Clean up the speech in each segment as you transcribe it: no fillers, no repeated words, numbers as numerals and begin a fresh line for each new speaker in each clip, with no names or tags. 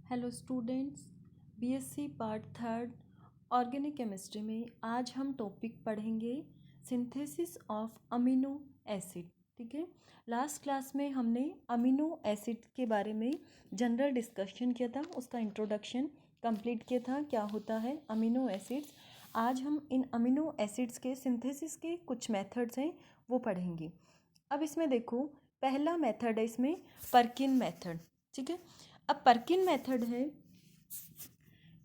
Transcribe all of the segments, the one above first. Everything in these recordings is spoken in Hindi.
Hello students, BSc part third organic chemistry में आज हम टॉपिक पढ़ेंगे सिंथेसिस ऑफ अमीनो एसिड। ठीक है, लास्ट क्लास में हमने अमीनो एसिड के बारे में जनरल डिस्कशन किया था, उसका इंट्रोडक्शन कंप्लीट किया था, क्या होता है अमीनो एसिड्स। आज हम इन अमीनो एसिड्स के सिंथेसिस के कुछ मेथड्स हैं वो पढ़ेंगे। अब इसमें देखो, पहला मेथड है इसमें पर्किन मेथड। ठीक है, अब पर्किन मेथड है,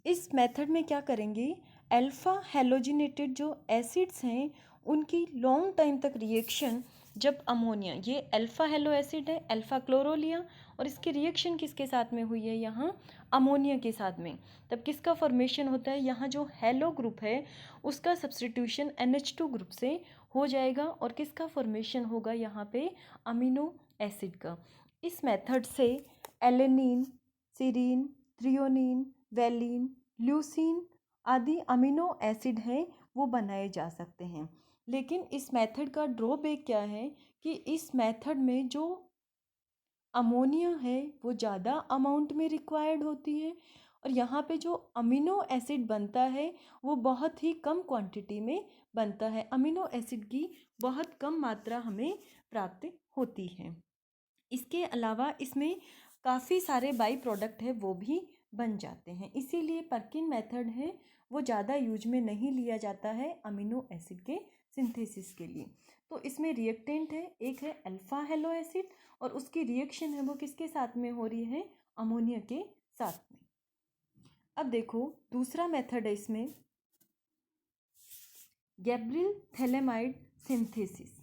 इस मेथड में क्या करेंगे, अल्फा हेलोजिनेटेड जो एसिड्स हैं उनकी लॉन्ग टाइम तक रिएक्शन, जब अमोनिया, ये अल्फा हेलो एसिड है, अल्फा क्लोरो लिया और इसकी रिएक्शन किसके साथ में हुई है, यहाँ अमोनिया के साथ में, तब किसका फॉर्मेशन होता है, यहाँ जो हेलो ग्रुप है उसका सब्सटीट्यूशन NH2 ग्रुप से हो जाएगा और किसका फॉर्मेशन होगा यहाँ पे, अमीनो एसिड का। इस मेथड से alanine, serine, threonine, valine, leucine आदि अमीनो एसिड हैं वो बनाए जा सकते हैं। लेकिन इस मेथड का ड्रॉबैक क्या है कि इस मेथड में जो अमोनिया है वो ज़्यादा अमाउंट में रिक्वायर्ड होती है और यहाँ पे जो अमीनो एसिड बनता है वो बहुत ही कम क्वांटिटी में बनता है। अमीनो एसिड की बहुत कम मात्रा हमें प्राप्त होती है। इसके अलावा इसमें काफ़ी सारे बाई प्रोडक्ट है वो भी बन जाते हैं, इसीलिए पर्किन मेथड है वो ज़्यादा यूज में नहीं लिया जाता है अमीनो एसिड के सिंथेसिस के लिए। तो इसमें रिएक्टेंट है, एक है अल्फा हेलो एसिड और उसकी रिएक्शन है वो किसके साथ में हो रही है, अमोनिया के साथ में। अब देखो दूसरा मेथड है इसमें गैब्रियल थैलेमाइड सिंथेसिस।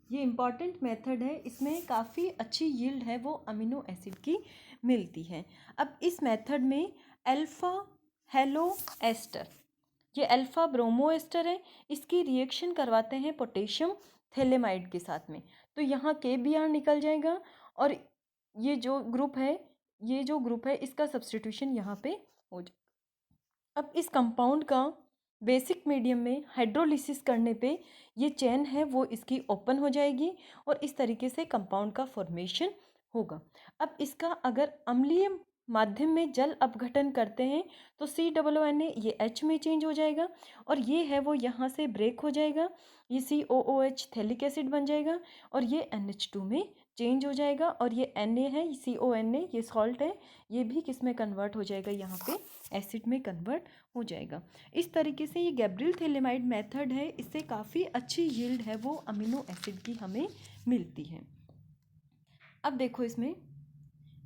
ये इम्पॉर्टेंट मेथड है, इसमें काफ़ी अच्छी यील्ड है वो अमीनो एसिड की मिलती है। अब इस मेथड में अल्फा हेलो एस्टर, ये अल्फा ब्रोमो एस्टर है, इसकी रिएक्शन करवाते हैं पोटेशियम थैलेमाइड के साथ में, तो यहाँ KBr निकल जाएगा और ये जो ग्रुप है, ये जो ग्रुप है इसका सब्सटीट्यूशन यहाँ पे हो जाएगा। अब इस कंपाउंड का बेसिक मीडियम में हाइड्रोलिसिस करने पे ये चेन है वो इसकी ओपन हो जाएगी और इस तरीके से कंपाउंड का फॉर्मेशन होगा। अब इसका अगर अम्लीय माध्यम में जल अपघटन करते हैं तो COONA ये H में चेंज हो जाएगा और ये है वो यहाँ से ब्रेक हो जाएगा, ये COOH थैलिक एसिड बन जाएगा और ये NH2 में चेंज हो जाएगा और ये Na है, CONA ये सॉल्ट है, ये भी किस में कन्वर्ट हो जाएगा, यहाँ पे एसिड में कन्वर्ट हो जाएगा। इस तरीके से ये गैब्रियल थैलेमाइड मेथड है, इससे काफ़ी अच्छी यील्ड है वो अमीनो एसिड की हमें मिलती है। अब देखो इसमें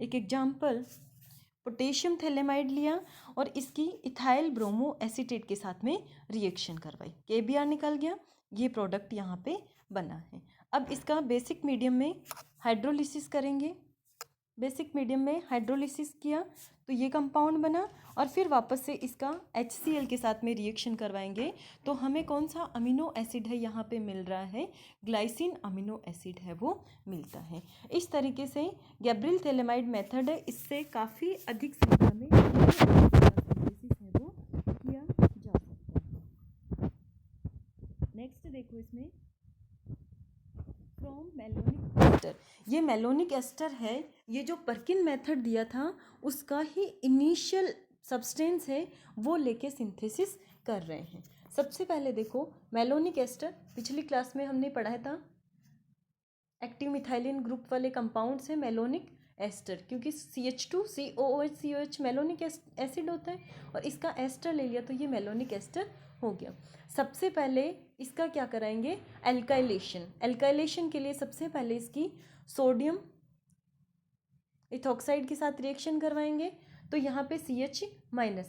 एक एग्जाम्पल, पोटेशियम थैलेमाइड लिया और इसकी इथाइल ब्रोमो एसीटेट के साथ में रिएक्शन करवाई, KBr निकल गया, ये प्रोडक्ट यहाँ पे बना है। अब इसका बेसिक मीडियम में हाइड्रोलिसिस करेंगे, बेसिक मीडियम में हाइड्रोलिसिस किया तो ये कंपाउंड बना और फिर वापस से इसका HCl के साथ में रिएक्शन करवाएंगे तो हमें कौन सा अमीनो एसिड है यहाँ पे मिल रहा है, ग्लाइसिन अमीनो एसिड है वो मिलता है। इस तरीके से गैब्रियल थैलेमाइड मेथड है, इससे काफ़ी अधिक संख्या में सिंथेसिस है वो किया जा सकता है। नेक्स्ट देखो इसमें फ्रॉम मेलोनिक एस्टर, ये मेलोनिक एस्टर है, ये जो पर्किन मेथड दिया था उसका ही इनिशियल सब्सटेंस है वो लेके सिंथेसिस कर रहे हैं। सबसे पहले देखो मेलोनिक एस्टर, पिछली क्लास में हमने पढ़ा था एक्टिव मिथाइलिन ग्रुप वाले कंपाउंड से मेलोनिक एस्टर, क्योंकि CH2COOH मेलोनिक एसिड होता है और इसका एस्टर ले लिया तो ये मेलोनिक एस्टर हो गया। सबसे पहले इसका क्या कराएंगे, एल्काइलेशन। एल्काइलेशन के लिए सबसे पहले इसकी सोडियम इथॉक्साइड के साथ रिएक्शन करवाएंगे तो यहाँ पे CH-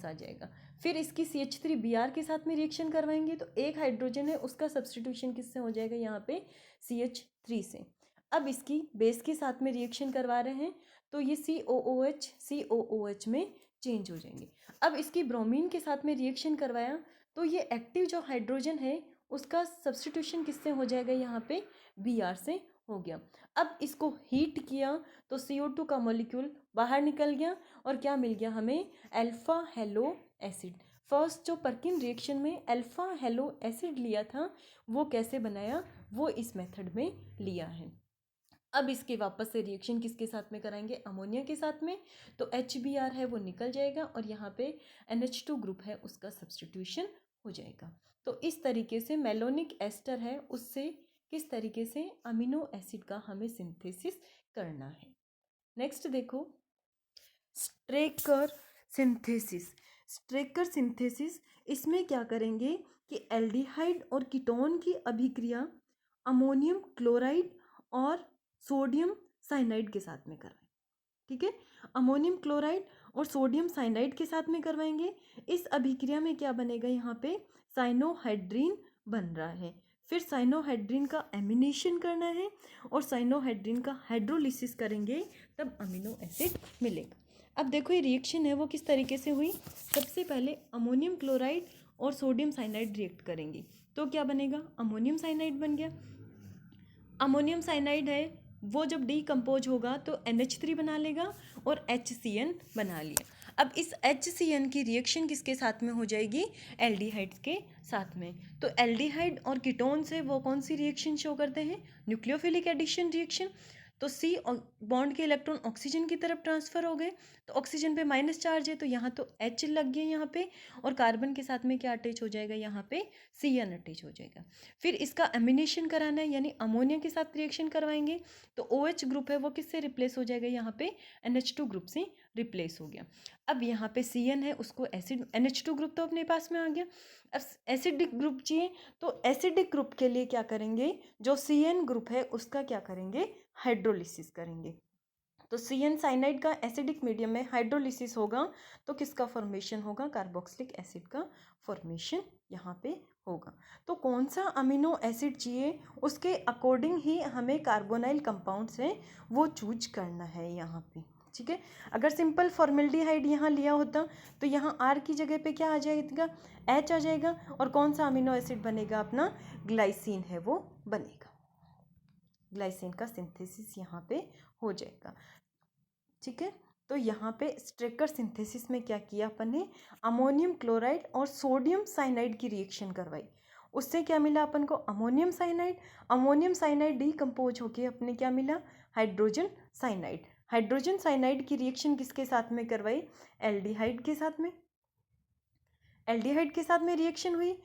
आ जाएगा। फिर इसकी CH3Br के साथ में रिएक्शन करवाएंगे तो एक हाइड्रोजन है उसका सब्सटीट्यूशन किससे हो जाएगा, यहाँ पे CH3 से। अब इसकी बेस के साथ में रिएक्शन करवा रहे हैं तो ये COOH में चेंज हो जाएंगे। अब इसकी ब्रोमीन के साथ में रिएक्शन करवाया तो ये एक्टिव जो हाइड्रोजन है उसका सब्सटीट्यूशन किससे हो जाएगा, यहाँ पे Br से हो गया। अब इसको हीट किया तो CO2 का मॉलिक्यूल बाहर निकल गया और क्या मिल गया हमें, अल्फा हेलो एसिड। फर्स्ट जो पर्किन रिएक्शन में अल्फा हेलो एसिड लिया था वो कैसे बनाया, वो इस मेथड में लिया है। अब इसके वापस से रिएक्शन किसके साथ में कराएंगे, अमोनिया के साथ में। तो HBr है वो निकल जाएगा और यहाँ पे NH2 ग्रुप है उसका सब्स्टिट्यूशन हो जाएगा। तो इस तरीके से मेलोनिक एस्टर है उससे किस तरीके से अमीनो एसिड का हमें सिंथेसिस करना है। नेक्स्ट देखो स्ट्रेकर सिंथेसिस। स्ट्रेकर सिंथेसिस, इसमें क्या करेंगे कि एल्डिहाइड और कीटोन की अभिक्रिया अमोनियम क्लोराइड और सोडियम साइनाइड के साथ में करवाएं। ठीक है, अमोनियम क्लोराइड और सोडियम साइनाइड के साथ में करवाएंगे। इस अभिक्रिया में क्या बनेगा, यहाँ पे साइनोहाइड्रीन बन रहा है। फिर साइनोहाइड्रीन का एमिनेशन करना है और साइनोहाइड्रीन का हाइड्रोलिसिस करेंगे, तब अमीनो एसिड मिलेगा। अब देखो ये रिएक्शन है वो किस तरीके से हुई। सबसे पहले अमोनियम क्लोराइड और सोडियम साइनाइड रिएक्ट करेंगे तो क्या बनेगा, अमोनियम साइनाइड बन गया। अमोनियम साइनाइड है वो जब डीकम्पोज होगा तो NH3 बना लेगा और HCN बना लिया। अब इस HCN की रिएक्शन किसके साथ में हो जाएगी, एल्डिहाइड्स के साथ में। तो एल्डिहाइड और कीटोन से वो कौन सी रिएक्शन शो करते हैं, न्यूक्लियोफिलिक एडिशन रिएक्शन। तो C बॉन्ड के इलेक्ट्रॉन ऑक्सीजन की तरफ ट्रांसफर हो गए, तो ऑक्सीजन पे माइनस चार्ज है तो यहाँ तो H लग गया यहाँ पे, और कार्बन के साथ में क्या अटैच हो जाएगा, यहाँ पे CN अटैच हो जाएगा। फिर इसका एमिनेशन कराना है यानी अमोनिया के साथ रिएक्शन करवाएंगे, तो OH ग्रुप है वो किससे रिप्लेस हो जाएगा, यहाँ पे NH2 ग्रुप से रिप्लेस हो गया। अब यहाँ पे CN है उसको एसिड, NH2 ग्रुप तो अपने पास में आ गया। अब एसिडिक ग्रुप चाहिए, तो एसिडिक ग्रुप के लिए क्या करेंगे, जो CN ग्रुप है उसका क्या करेंगे, हाइड्रोलिसिस करेंगे। तो CN साइनाइड का एसिडिक मीडियम में हाइड्रोलिसिस होगा तो किसका फॉर्मेशन होगा, कार्बोक्सिलिक एसिड का फॉर्मेशन यहाँ पे होगा। तो कौन सा अमीनो एसिड चाहिए उसके अकॉर्डिंग ही हमें कार्बोनाइल कंपाउंड्स हैं वो चूज करना है यहाँ पे। ठीक है, अगर सिंपल फॉर्मेल्डिहाइड यहाँ लिया होता तो यहाँ R की जगह पे क्या आ जाएगा, H आ जाएगा, और कौन सा अमीनो एसिड बनेगा अपना, ग्लाइसिन है वो बनेगा। ग्लाइसिन का सिंथेसिस यहाँ पे हो जाएगा। ठीक है, तो यहाँ पे स्ट्रेकर सिंथेसिस में क्या किया अपन ने, अमोनियम क्लोराइड और सोडियम साइनाइड की रिएक्शन करवाई। उससे क्या मिला अपन को, ammonium cyanide. Ammonium cyanide decompose होके अपने क्या मिला, हाइड्रोजन साइनाइड। हाइड्रोजन साइनाइड की रिएक्शन किसके साथ में करवाई, एल्डिहाइड के साथ में। एल्डिहाइड के साथ में रिएक्शन हुई,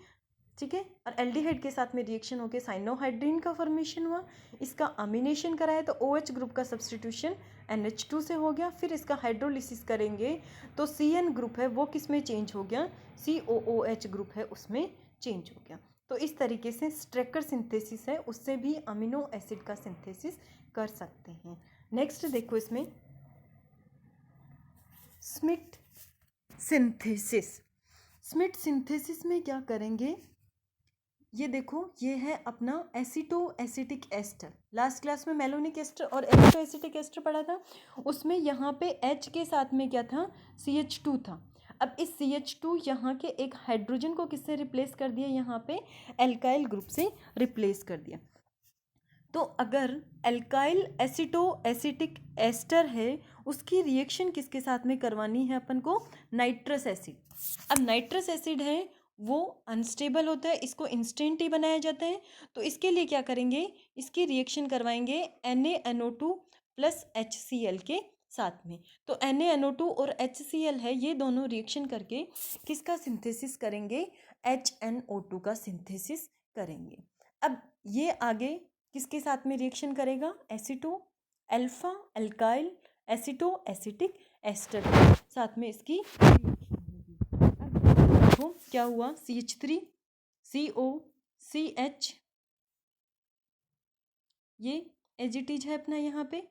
ठीक है, और एल्डिहाइड के साथ में रिएक्शन होकर साइनोहाइड्रीन का फॉर्मेशन हुआ। इसका अमीनेशन कराया तो OH ग्रुप का सब्स्टिट्यूशन NH2 से हो गया। फिर इसका हाइड्रोलिसिस करेंगे तो CN ग्रुप है वो किस में चेंज हो गया, COOH ग्रुप है उसमें चेंज हो गया। तो इस तरीके से स्ट्रेकर सिंथेसिस है उससे भी अमीनो एसिड का सिंथेसिस कर सकते हैं। नेक्स्ट देखो इसमें स्मिट सिंथेसिस। स्मिट सिंथेसिस में क्या करेंगे, ये देखो ये है अपना एसिटो एसिटिक एस्टर। लास्ट क्लास में मेलोनिक एस्टर और एसिटो एसिटिक एस्टर पढ़ा था, उसमें यहाँ पे H के साथ में क्या था, CH2 था। अब इस CH2 यहाँ के एक हाइड्रोजन को किससे रिप्लेस कर दिया, यहाँ पे एल्काइल ग्रुप से रिप्लेस कर दिया। तो अगर एल्काइल एसिटो एसिटिक एस्टर है उसकी रिएक्शन किसके साथ में करवानी है अपन को, नाइट्रस एसिड। अब नाइट्रस एसिड है वो अनस्टेबल होता है, इसको इंस्टेंट ही बनाया जाता है, तो इसके लिए क्या करेंगे, इसकी रिएक्शन करवाएंगे NaNO2 प्लस HCl के साथ में। तो NaNO2 और HCl है ये दोनों रिएक्शन करके किसका सिंथेसिस करेंगे, HNO2 का सिंथेसिस करेंगे। अब ये आगे किसके साथ में रिएक्शन करेगा, एसिटो अल्फा एल्काइल एसिटो एसिटिक एस्टर के साथ में इसकी देखो क्या हुआ, CH3 CO CH, ये एजिटीज है अपना यहाँ पे।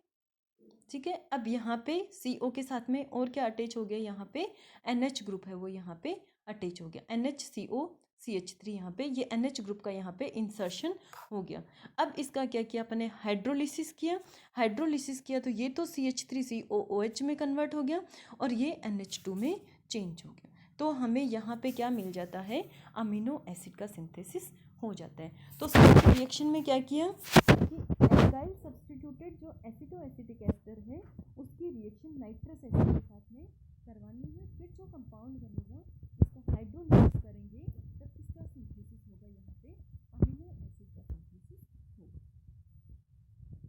ठीक है, अब यहाँ पे CO के साथ में और क्या अटैच हो गया, यहाँ पे NH ग्रुप है वो यहाँ पे अटैच हो गया, NHCO CH3 यहाँ पे, ये NH ग्रुप का यहाँ पे इंसर्शन हो गया। अब इसका क्या किया अपने, हाइड्रोलिसिस किया। हाइड्रोलिसिस किया तो ये तो CH3COOH में कन्वर्ट हो गया और ये NH2 में चेंज हो गया। तो हमें यहाँ पे क्या मिल जाता है, अमीनो एसिड का सिंथेसिस हो जाता है। तो रिएक्शन में क्या किया कि एल्काइल सब्स्टिट्यूटेड जो एसिटो एसिटिक एस्टर है उसकी रिएक्शन नाइट्रस एसिड के साथ में करवानी है। फिर जो कंपाउंड बनेगा इसका हाइड्रोलिसिस करेंगे तब किसका सिंथेसिस होगा, यहाँ पे अमीनो एसिड का सिंथेसिस होगा।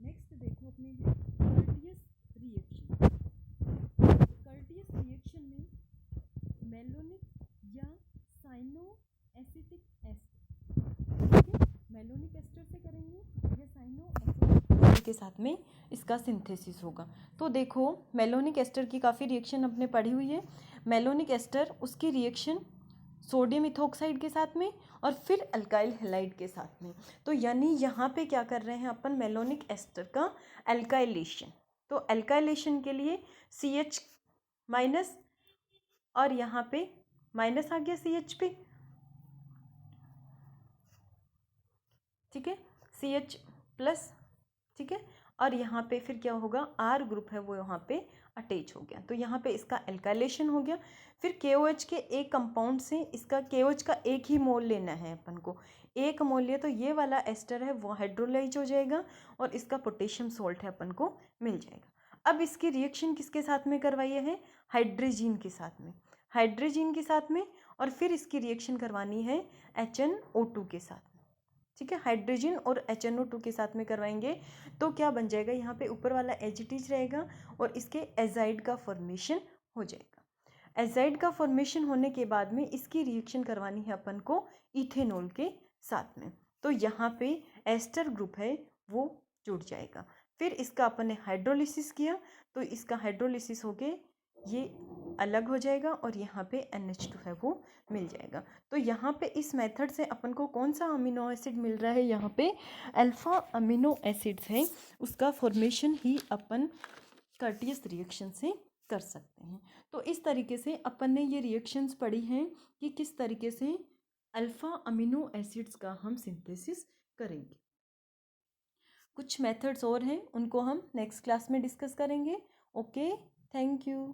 नेक्स्ट देखो अपना के साथ में इसका सिंथेसिस होगा। तो देखो मेलोनिक एस्टर की काफ़ी रिएक्शन अपने पढ़ी हुई है। मेलोनिक एस्टर उसकी रिएक्शन सोडियम इथोक्साइड के साथ में और फिर अल्काइल हैलाइड के साथ में। तो यानी यहाँ पे क्या कर रहे हैं अपन, मेलोनिक एस्टर का अल्काइलेशन। तो अल्काइलेशन के लिए CH माइनस और यहाँ पे माइनस आ गया CH पे, ठीक है, CH प्लस, ठीक है, और यहाँ पे फिर क्या होगा, R ग्रुप है वो यहाँ पे अटैच हो गया। तो यहाँ पे इसका एल्काइलेशन हो गया। फिर KOH के एक कंपाउंड से इसका KOH का एक ही मोल लेना है अपन को, एक मोल लिया तो ये वाला एस्टर है वो हाइड्रोलाइज हो जाएगा और इसका पोटेशियम सोल्ट है अपन को मिल जाएगा। अब इसकी रिएक्शन किसके साथ में करवाइए है, हाइड्रोजीन के साथ में, हाइड्रोजीन के साथ में, और फिर इसकी रिएक्शन करवानी है HNO2 के साथ में, ठीक है, हाइड्रोजन और HNO2 के साथ में करवाएंगे तो क्या बन जाएगा, यहाँ पे ऊपर वाला एजिटिज रहेगा और इसके एजाइड का फॉर्मेशन हो जाएगा। एजाइड का फॉर्मेशन होने के बाद में इसकी रिएक्शन करवानी है अपन को इथेनॉल के साथ में। तो यहाँ पे एस्टर ग्रुप है वो जुड़ जाएगा। फिर इसका अपन ने हाइड्रोलिसिस किया तो इसका हाइड्रोलिसिस होके ये अलग हो जाएगा और यहाँ पे NH2 है वो मिल जाएगा। तो यहाँ पे इस मेथड से अपन को कौन सा अमीनो एसिड मिल रहा है, यहाँ पे अल्फा अमीनो एसिड्स है, उसका फॉर्मेशन ही अपन कर्टियस रिएक्शन से कर सकते हैं। तो इस तरीके से अपन ने ये रिएक्शंस पढ़ी हैं कि किस तरीके से अल्फा अमीनो एसिड्स का हम सिंथेसिस करेंगे। कुछ मेथड्स और हैं उनको हम नेक्स्ट क्लास में डिस्कस करेंगे। Okay, thank you.